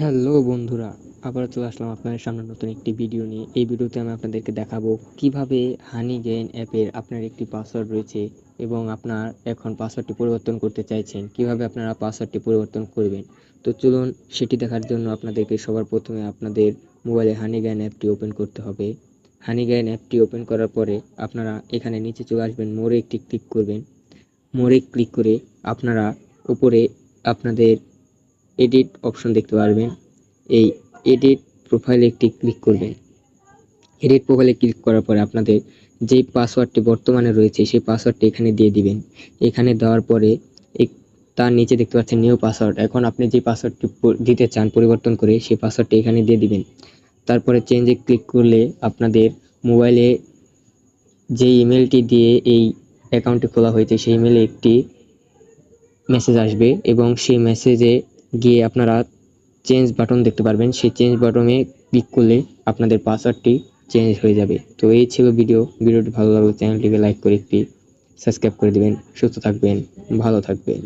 Hello বন্ধুরা, আবারও চলে আসলাম আপনাদের সামনে নতুন একটি ভিডিও নিয়ে। এই ভিডিওতে আমি আপনাদেরকে দেখাবো কিভাবে হানিগেইন অ্যাপের আপনার একটি পাসওয়ার্ড রয়েছে এবং আপনার এখন পাসওয়ার্ডটি পরিবর্তন করতে চাইছেন, কিভাবে আপনারা পাসওয়ার্ডটি পরিবর্তন করবেন। তো চলুন সেটি দেখার জন্য আপনাদেরকে সবার প্রথমে আপনাদের মোবাইলে হানিগেইন অ্যাপটি ওপেন করতে হবে। হানিগেইন অ্যাপটি ওপেন করার পরে আপনারা এখানে নিচে চলে আসবেন, মোড়ে একটি ক্লিক করবেন। মোড়ে ক্লিক করে আপনারা উপরে আপনাদের এডিট অপশন দেখতে পারবেন। এই এডিট প্রোফাইলে একটি ক্লিক করবেন। এডিট প্রোফাইলে ক্লিক করার পরে আপনাদের যেই পাসওয়ার্ডটি বর্তমানে রয়েছে সেই পাসওয়ার্ডটি এখানে দিয়ে দিবেন। এখানে দেওয়ার পরে তার নিচে দেখতে পাচ্ছেন নিউ পাসওয়ার্ড। এখন আপনি যে পাসওয়ার্ডটি দিতে চান পরিবর্তন করে সেই পাসওয়ার্ডটি এখানে দিয়ে দিবেন। তারপরে চেঞ্জে ক্লিক করলে আপনাদের মোবাইলে যে ইমেলটি দিয়ে এই অ্যাকাউন্টটি খোলা হয়েছে সেই ইমেলে একটি মেসেজ আসবে এবং সেই মেসেজে গিয়ে আপনারা চেঞ্জ বাটন দেখতে পারবেন। সেই চেঞ্জ বাটনে ক্লিক করলে আপনাদের পাসওয়ার্ডটি চেঞ্জ হয়ে যাবে। তো এই ছিল ভিডিওটি ভালো লাগলে চ্যানেলটিকে লাইক করে একটি সাবস্ক্রাইব করে দিবেন। সুস্থ থাকবেন, ভালো থাকবেন।